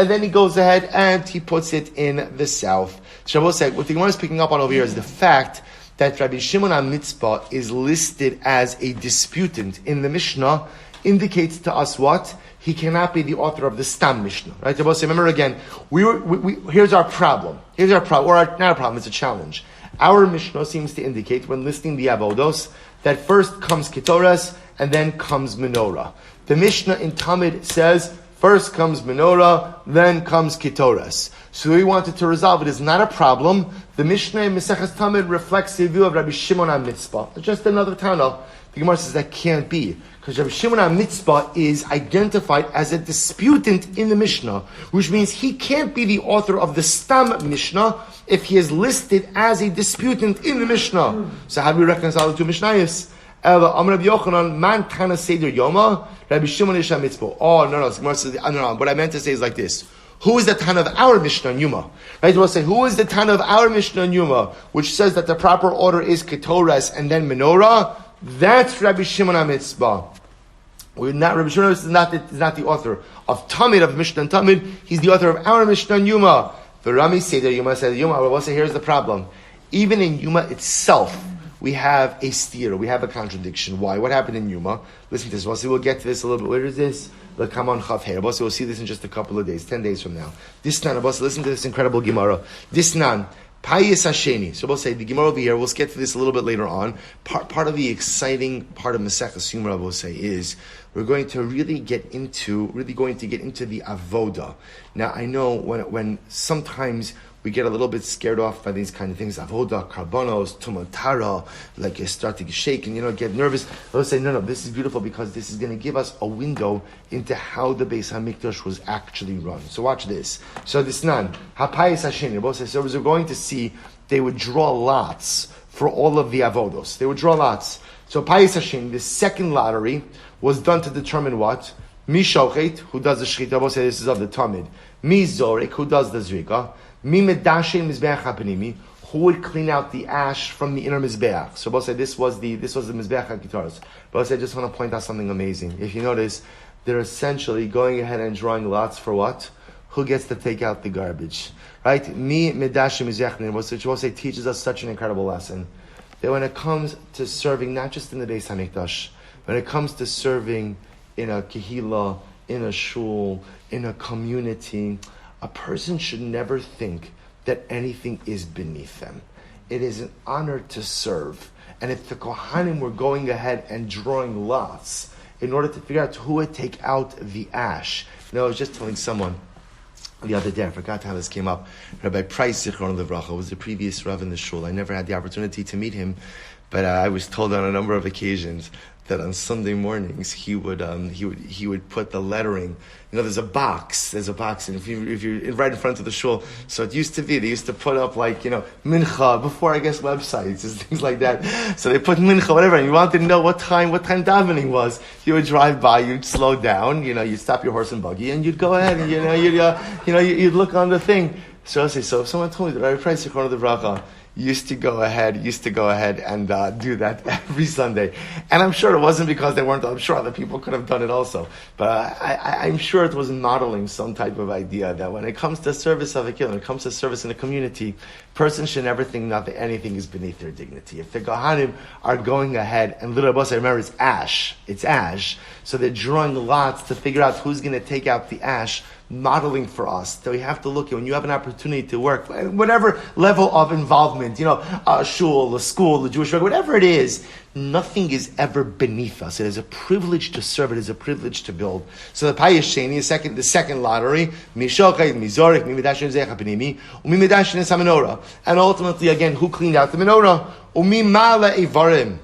then he goes ahead and he puts it in the south. Shabbos said, what the Gemara is picking up on over here is the fact that Rabbi Shimon HaMitzvah is listed as a disputant in the Mishnah, indicates to us what? He cannot be the author of the Stam Mishnah. Right? Remember again, here's our problem. Not a problem, it's a challenge. Our Mishnah seems to indicate, when listing the Avodos, that first comes Ketoras and then comes Menorah. The Mishnah in Tamid says, first comes Menorah, then comes Ketoras. So we wanted to resolve it. It's not a problem. The Mishnah in Maseches Tamid reflects the view of Rabbi Shimon HaMitzvah. It's just another Tana. The Gemara says that can't be, because Rabbi Shimon HaMitzvah is identified as a disputant in the Mishnah, which means he can't be the author of the Stam Mishnah if he is listed as a disputant in the Mishnah. So how do we reconcile the two Mishnayos? Amar Rabbi Yochanan, man Tana Seder Yoma, Rabbi Shimon Ish HaMitzvah. Oh, no. The Gemara says, no. What I meant to say is like this. Who is the Tana of our Mishnah in Yoma? Right? We'll say, who is the Tana of our Mishnah in Yoma, which says that the proper order is Ketoras and then Menorah? That's Rabbi Shimon HaMitzvah. Rabbi Shimon is not the author of Tamid, of Mishnah and Tamid. He's the author of our Mishnah and Yoma. The Rami Seder Yoma said, Yoma, we'll say, here's the problem. Even in Yoma itself, we have a stira, we have a contradiction. Why? What happened in Yoma? Listen to this. We'll get to this a little bit. Where is this? Come on, Chav. We'll see this in just a couple of days, 10 days from now. This nan, listen to this incredible Gemara. This nan, Payis Hasheni. So we'll say the Gemara over here. We'll get to this a little bit later on. Part of the exciting part of Maseches Yoma, we'll say, is we're going to really get into the avoda. Now I know when sometimes we get a little bit scared off by these kind of things. Avoda, karbonos, tumatara, like you start to shake and get nervous. Let's say, no, this is beautiful because this is going to give us a window into how the Beis HaMikdash was actually run. So watch this. So this nan, hapayis hasheni, both say, so we're going to see they would draw lots for all of the avodos. They would draw lots. So payis hasheni, the second lottery, was done to determine what? Mi shochet, who does the shechita, both say this is of the Tamid. Mi zorek, who does the zrika. Mi medashin mizbeach hapanimi, who would clean out the ash from the inner mizbeach. So both say this was the mizbeach hakitaros. Both say I just want to point out something amazing. If you notice, they're essentially going ahead and drawing lots for what? Who gets to take out the garbage, right? Mi medashin mizbeach, which both say teaches us such an incredible lesson that when it comes to serving, not just in the Beis HaMikdash, when it comes to serving in a kehila, in a shul, in a community, a person should never think that anything is beneath them. It is an honor to serve. And if the Kohanim were going ahead and drawing lots in order to figure out who would take out the ash. I was just telling someone the other day, I forgot how this came up. Rabbi Price Zichron Livracha was the previous Rav in the shul. I never had the opportunity to meet him, but I was told on a number of occasions that on Sunday mornings he would put the lettering. There's a box, and if you're right in front of the shul, so it used to be they used to put up mincha before websites and things like that. So they put mincha, whatever, and you wanted to know what time davening was. You would drive by, you'd slow down, you'd stop your horse and buggy, and you'd go ahead and you'd look on the thing. So if someone told me that Rabbi Price, Zichrono Livracha, used to go ahead and do that every Sunday. And I'm sure it wasn't because they weren't, I'm sure other people could have done it also. But I'm sure it was modeling some type of idea that when it comes to service of a kid, when it comes to service in a community, person should never think that anything is beneath their dignity. If the Kohanim are going ahead, and literally, remember, it's ash, so they're drawing lots to figure out who's going to take out the ash, modeling for us that we have to look at when you have an opportunity to work, whatever level of involvement, a shul, a school, a Jewish work, whatever it is, nothing is ever beneath us. It is a privilege to serve. It is a privilege to build. So the Payis Sheni, the second lottery, Mishochet, Mizorek, Mimidashin Zechapanimi, Umimidashin is HaMenorah. And ultimately, again, who cleaned out the menorah? Umimala Evarim.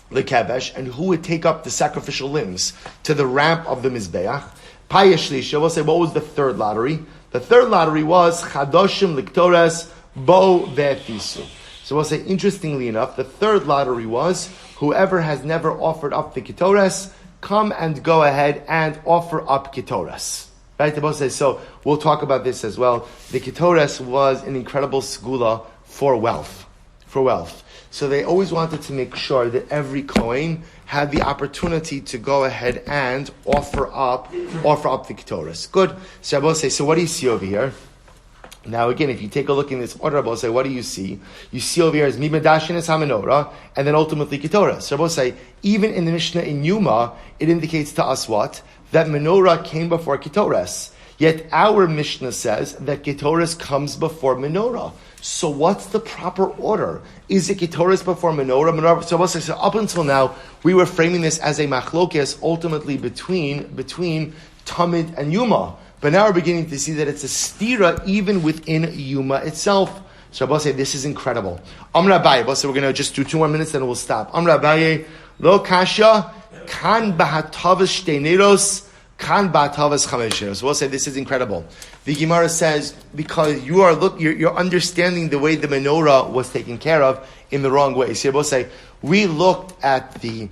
The Kevesh, and who would take up the sacrificial limbs to the ramp of the Mizbeach. Paya Shlisha, we'll say, what was the third lottery? The third lottery was Chadoshim Liktores Bo Ve'etisu. So we'll say, interestingly enough, the third lottery was whoever has never offered up the Ketores, come and go ahead and offer up Ketores. Right? The boss says, so we'll talk about this as well. The Ketores was an incredible segula for wealth. So they always wanted to make sure that every Kohen had the opportunity to go ahead and offer up the Ketores. Good. So Rabbi say, so what do you see over here? Now again, if you take a look in this order, Rabbi say, what do you see? You see over here is Mimedashin is HaMenorah, and then ultimately Ketores. So Rabbi say, even in the Mishnah in Yoma, it indicates to us what? That Menorah came before Ketores. Yet our Mishnah says that Ketores comes before Menorah. So what's the proper order? Is it Ketores before Menorah? So up until now, we were framing this as a machlokes ultimately between Tamid and Yoma. But now we're beginning to see that it's a stira even within Yoma itself. So Rabbi say, this is incredible. Amr Abaye, so we're going to just do 2 more minutes, then we'll stop. Amr Abaye, lo kasha, kan bahatavas shteineros, kan bahatavas chamesheros. We'll say, this is incredible. The Gemara says, because you're understanding the way the menorah was taken care of in the wrong way. So Rabbi say, we looked at the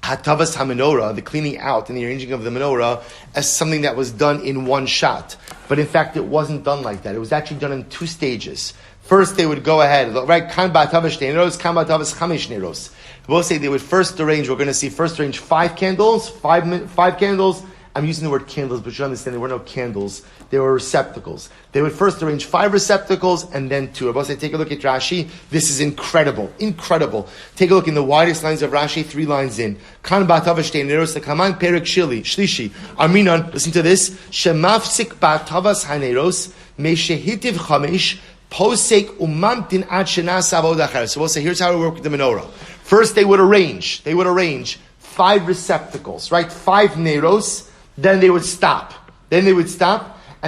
Hatavas HaMenorah, the cleaning out and the arranging of the menorah, as something that was done in one shot. But in fact, it wasn't done like that. It was actually done in 2 stages. First, they would go ahead, right? Kan ba'atavas shteineros, kan ba'atavas chamesh neros. We'll say they would first arrange, we're going to see 5 candles, 5 candles. I'm using the word candles, but you understand there were no candles. There were receptacles. They would first arrange 5 receptacles and then 2. We'll say, take a look at Rashi. This is incredible. Incredible. Take a look in the widest lines of Rashi, 3 lines in. Kan ba'atavas shteineros, kaman perek shlishi. Arminon, listen to this. Shemafsik ba'atavas haneros, me'shehitiv chamesh, posek umamtin ad shenas avod acher. So we'll say, here's how we work with the menorah. First, they would arrange 5 receptacles, right? 5 neros. Then they would stop. And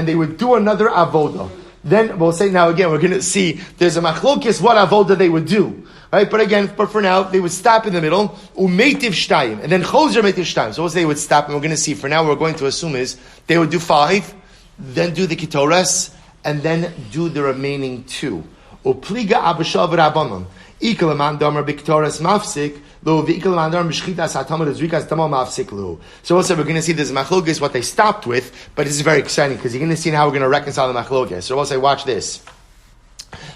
they would do another avoda. Then we'll say, now again, we're going to see there's a machlokes what avoda they would do. Right? But for now, they would stop in the middle. Umeitiv shtayim. And then chozer meitiv shtayim. So we'll say they would stop, and we're going to see, for now, we're going to assume is they would do 5, then do the ketores, and then do the remaining 2. Upliga abashav rabbanon. Ikalaman damar b'ketores mafsik. So we're going to see this machlokes, what they stopped with, but this is very exciting because you're going to see how we're going to reconcile the machlokes. So we'll say, watch this.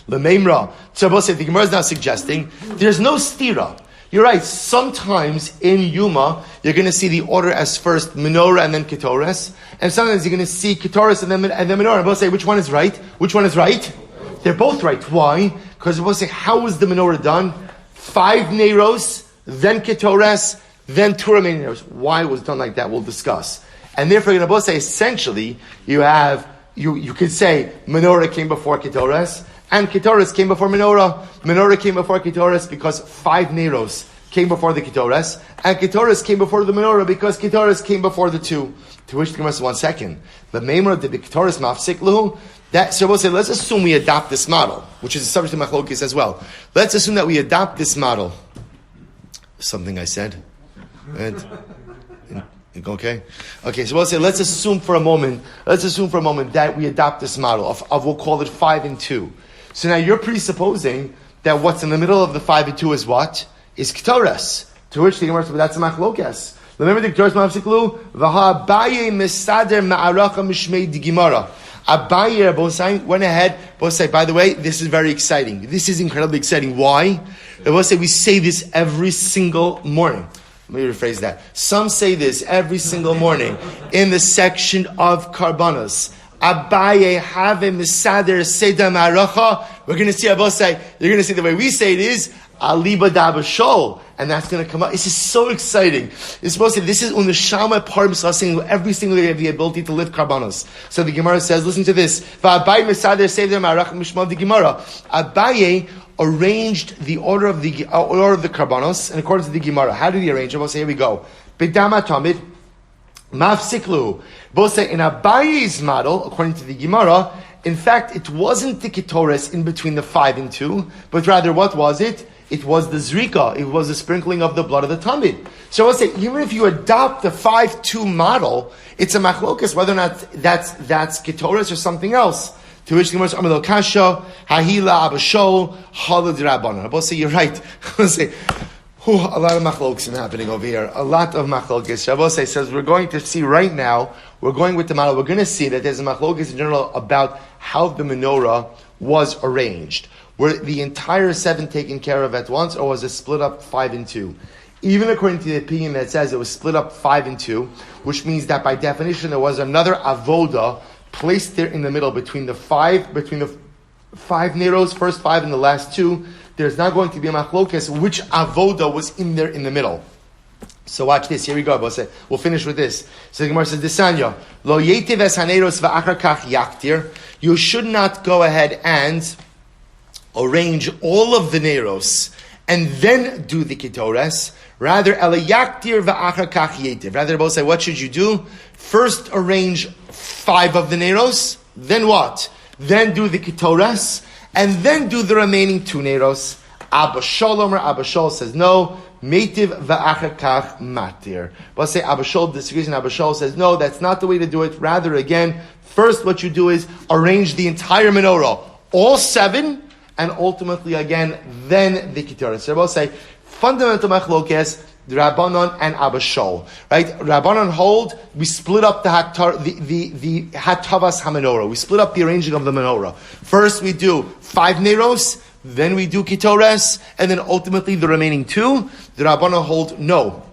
L'meimra. So we'll say, the Gemara is now suggesting there's no stira. You're right, sometimes in Yoma, you're going to see the order as first menorah and then ketores, and sometimes you're going to see ketores and then menorah. And we'll say, which one is right? Which one is right? They're both right. Why? Because we'll say, how was the menorah done? 5 neros, then ketores, then 2 remaining neros. Why it was done like that, we'll discuss. And therefore, you're going to say, essentially, you could say menorah came before ketores, and ketores came before menorah. Menorah came before ketores because 5 neros came before the ketores, and ketores came before the menorah because ketores came before the 2. To which the Gemara says, 1 second. The meimra de ketores mafsik luhu. So we'll say, let's assume we adopt this model, which is a subject of machlokes as well. Let's assume that we adopt this model. Something I said. Right? Okay? Okay, so we'll say, let's assume for a moment that we adopt this model of we'll call it 5 and 2. So now you're presupposing that what's in the middle of the 5 and 2 is what? Is ketores. To which the Gemara says, that's a machlokes. Remember the ketores mafsiklu? V'ha Abaye misader ma'aracha mishmei di Gemara. Abaye went ahead, both say, by the way, this is very exciting. This is incredibly exciting. Why? Both say, we say this every single morning. Let me rephrase that. Some say this every single morning in the section of Karbanos. Abaye have misader seda ma'aracha. We're going to see Abba say, you're going to see the way we say it is, Aliba Daba Shol, and that's going to come up. This is so exciting. It's supposed to say, this is Unashama Parim saying every single day you have the ability to live karbanos. So the Gemara says, listen to this. Va'abaye mesader seder ma'arach mishmal the Gemara. Abaye arranged the order of the karbanos in accordance to the Gemara. How did he arrange it? We'll say, here we go. B'dama tamid mafsiklu. Both say in Abaye's model, according to the Gemara, in fact, it wasn't the ketores in between the 5 and 2, but rather what was it? It was the zrika. It was the sprinkling of the blood of the tamid. So I will say, even if you adopt the 5-2 model, it's a machlokas whether or not that's ketoras or something else. To which the Gemara says, Amelo Kasha, Hahila, Abashol, Halad Rabbanon. I will say, you're right. I will say, a lot of machlokas happening over here. A lot of machlokas. Shabbos says we're going to see right now, we're going with the model, we're going to see that there's a machlokas in general about how the menorah was arranged. Were the entire 7 taken care of at once, or was it split up 5 and 2? Even according to the opinion that says it was split up 5 and 2, which means that by definition there was another avoda placed there in the middle between the 5 neros, first 5 and the last 2. There's not going to be a machlokas which avoda was in there in the middle. So watch this. Here we go. We'll finish with this. So the Gemara says, Desanya, lo yetiv es haneros va'achar kach yaktir. You should not go ahead and arrange all of the neros and then do the ketores. Rather, ela yaktir va'achar kach yetiv. Rather, both say, what should you do? First arrange 5 of the neros. Then what? Then do the ketores. And then do the remaining 2 neros. Abba Shol says no. Meitiv va'achar kach matir. But say Abba Shol disagrees, and Abba Shol says no, that's not the way to do it. Rather, again, first what you do is arrange the entire menorah, all 7, and ultimately again, then the ketores. So both say fundamental machlokes, the Rabbanon and Abba Shol. Right? Rabbanon hold, we split up the hatavas hamenorah. We split up the arranging of the menorah. First we do 5 neros, then we do ketores, and then ultimately the remaining 2. The Rabbanon hold no.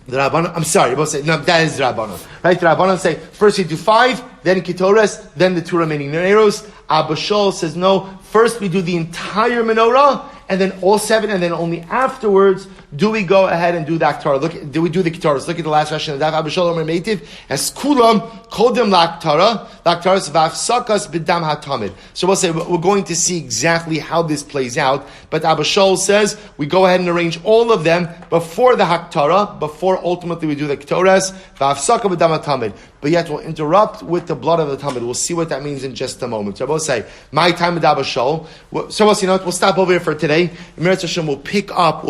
The Rabbanon, I'm sorry, both say, no, that is the Rabbanon. Right? The Rabbanon say, first we do 5, then ketores, then the 2 remaining neros. Abba Shol says no, first we do the entire menorah, and then all 7, and then only afterwards do we go ahead and do the aktara. Do we do the ketores? Look at the last Rashi. Daf Abba Shol Omer Meitiv as kulam kodem laktara v'afsakas b'dam hatamid. So we'll say we're going to see exactly how this plays out. But Abba Shol says we go ahead and arrange all of them before the haktara, before ultimately we do the ketores v'afsaka b'dam hatamid. But yet we'll interrupt with the blood of the tamid. We'll see what that means in just a moment. So we'll say my time with Abba Shol. So we'll see. We'll stop over here for today. Meretz Hashem will pick up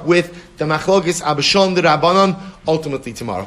with the machlokes Abba Shol and the Rabbanon ultimately tomorrow.